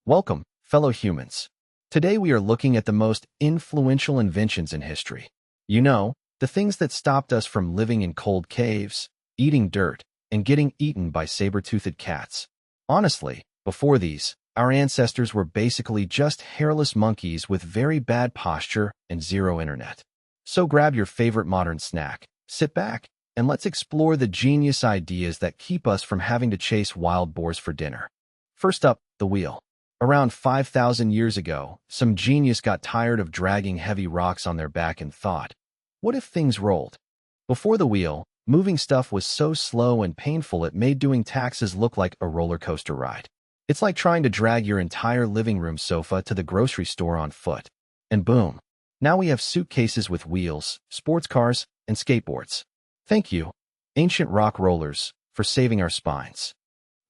Welcome, fellow humans. Today we are looking at the most influential inventions in history. You know, the things that stopped us from living in cold caves, eating dirt, and getting eaten by saber-toothed cats. Honestly, before these, our ancestors were basically just hairless monkeys with very bad posture and zero internet. So grab your favorite modern snack, sit back, and let's explore the genius ideas that keep us from having to chase wild boars for dinner. First up, the wheel. Around 5,000 years ago, some genius got tired of dragging heavy rocks on their back and thought, what if things rolled? Before the wheel, moving stuff was so slow and painful it made doing taxes look like a roller coaster ride. It's like trying to drag your entire living room sofa to the grocery store on foot. And boom, now we have suitcases with wheels, sports cars, and skateboards. Thank you, ancient rock rollers, for saving our spines.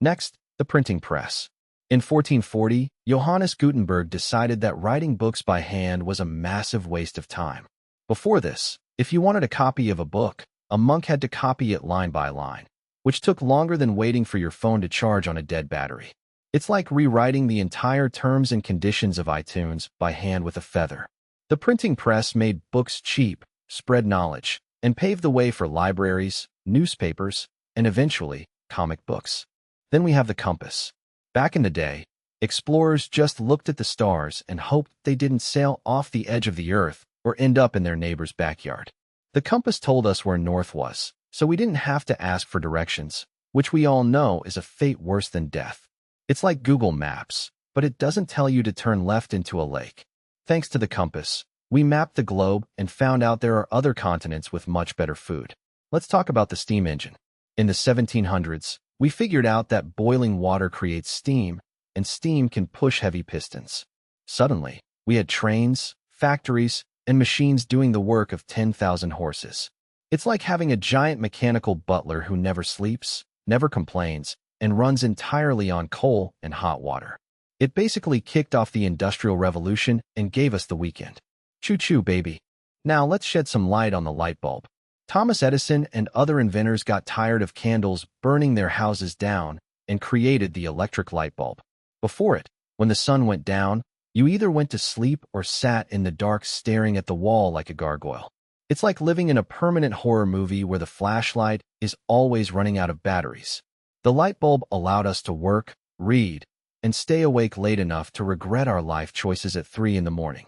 Next, the printing press. In 1440, Johannes Gutenberg decided that writing books by hand was a massive waste of time. Before this, if you wanted a copy of a book, a monk had to copy it line by line, which took longer than waiting for your phone to charge on a dead battery. It's like rewriting the entire terms and conditions of iTunes by hand with a feather. The printing press made books cheap, spread knowledge, and paved the way for libraries, newspapers, and eventually, comic books. Then we have the compass. Back in the day, explorers just looked at the stars and hoped they didn't sail off the edge of the earth or end up in their neighbor's backyard. The compass told us where north was, so we didn't have to ask for directions, which we all know is a fate worse than death. It's like Google Maps, but it doesn't tell you to turn left into a lake. Thanks to the compass, we mapped the globe and found out there are other continents with much better food. Let's talk about the steam engine. In the 1700s, we figured out that boiling water creates steam, and steam can push heavy pistons. Suddenly, we had trains, factories, and machines doing the work of 10,000 horses. It's like having a giant mechanical butler who never sleeps, never complains, and runs entirely on coal and hot water. It basically kicked off the Industrial Revolution and gave us the weekend. Choo-choo, baby. Now let's shed some light on the light bulb. Thomas Edison and other inventors got tired of candles burning their houses down and created the electric light bulb. Before it, when the sun went down, you either went to sleep or sat in the dark staring at the wall like a gargoyle. It's like living in a permanent horror movie where the flashlight is always running out of batteries. The light bulb allowed us to work, read, and stay awake late enough to regret our life choices at 3 in the morning.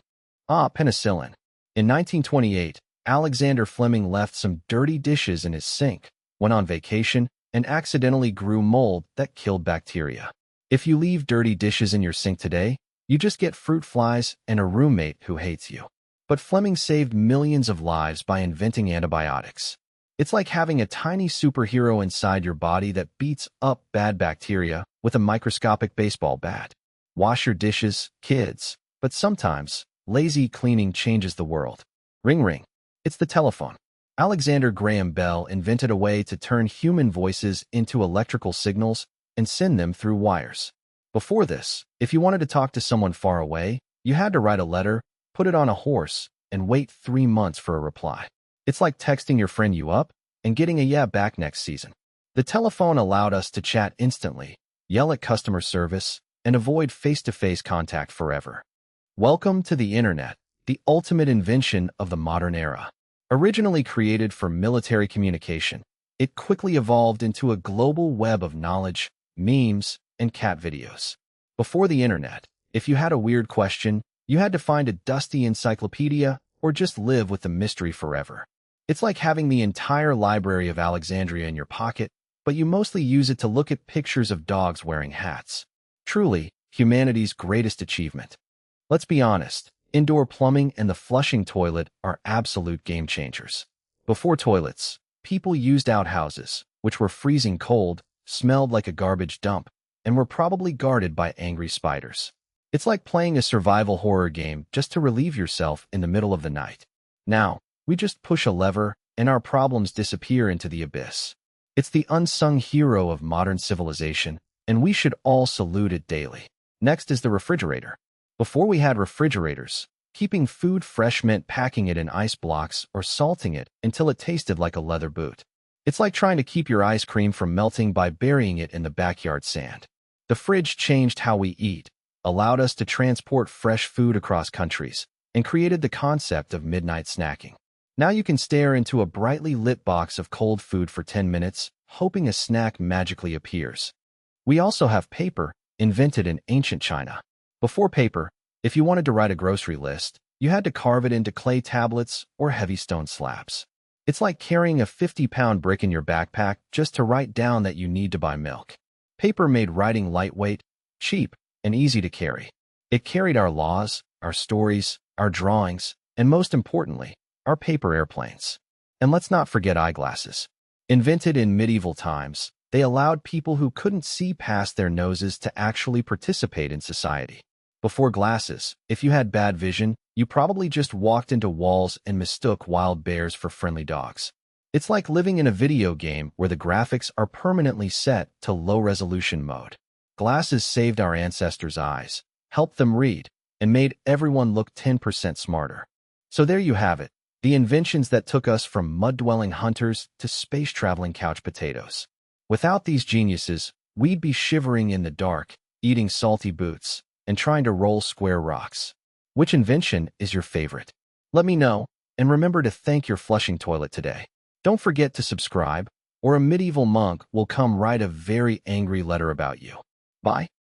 Penicillin. In 1928, Alexander Fleming left some dirty dishes in his sink, went on vacation, and accidentally grew mold that killed bacteria. If you leave dirty dishes in your sink today, you just get fruit flies and a roommate who hates you. But Fleming saved millions of lives by inventing antibiotics. It's like having a tiny superhero inside your body that beats up bad bacteria with a microscopic baseball bat. Wash your dishes, kids, but sometimes, lazy cleaning changes the world. Ring ring. It's the telephone. Alexander Graham Bell invented a way to turn human voices into electrical signals and send them through wires. Before this, if you wanted to talk to someone far away, you had to write a letter, put it on a horse, and wait 3 months for a reply. It's like texting your friend you up and getting a yeah back next season. The telephone allowed us to chat instantly, yell at customer service, and avoid face-to-face contact forever. Welcome to the internet, the ultimate invention of the modern era. Originally created for military communication, it quickly evolved into a global web of knowledge, memes, and cat videos. Before the internet, if you had a weird question, you had to find a dusty encyclopedia or just live with the mystery forever. It's like having the entire library of Alexandria in your pocket, but you mostly use it to look at pictures of dogs wearing hats. Truly, humanity's greatest achievement. Let's be honest, indoor plumbing and the flushing toilet are absolute game changers. Before toilets, people used outhouses, which were freezing cold, smelled like a garbage dump, and were probably guarded by angry spiders. It's like playing a survival horror game just to relieve yourself in the middle of the night. Now, we just push a lever and our problems disappear into the abyss. It's the unsung hero of modern civilization, and we should all salute it daily. Next is the refrigerator. Before we had refrigerators, keeping food fresh meant packing it in ice blocks or salting it until it tasted like a leather boot. It's like trying to keep your ice cream from melting by burying it in the backyard sand. The fridge changed how we eat, allowed us to transport fresh food across countries, and created the concept of midnight snacking. Now you can stare into a brightly lit box of cold food for 10 minutes, hoping a snack magically appears. We also have paper, invented in ancient China. Before paper, if you wanted to write a grocery list, you had to carve it into clay tablets or heavy stone slabs. It's like carrying a 50-pound brick in your backpack just to write down that you need to buy milk. Paper made writing lightweight, cheap, and easy to carry. It carried our laws, our stories, our drawings, and most importantly, our paper airplanes. And let's not forget eyeglasses. Invented in medieval times, they allowed people who couldn't see past their noses to actually participate in society. Before glasses, if you had bad vision, you probably just walked into walls and mistook wild bears for friendly dogs. It's like living in a video game where the graphics are permanently set to low-resolution mode. Glasses saved our ancestors' eyes, helped them read, and made everyone look 10% smarter. So there you have it, the inventions that took us from mud-dwelling hunters to space-traveling couch potatoes. Without these geniuses, we'd be shivering in the dark, eating salty boots, and trying to roll square rocks. Which invention is your favorite? Let me know, and remember to thank your flushing toilet today. Don't forget to subscribe, or a medieval monk will come write a very angry letter about you. Bye.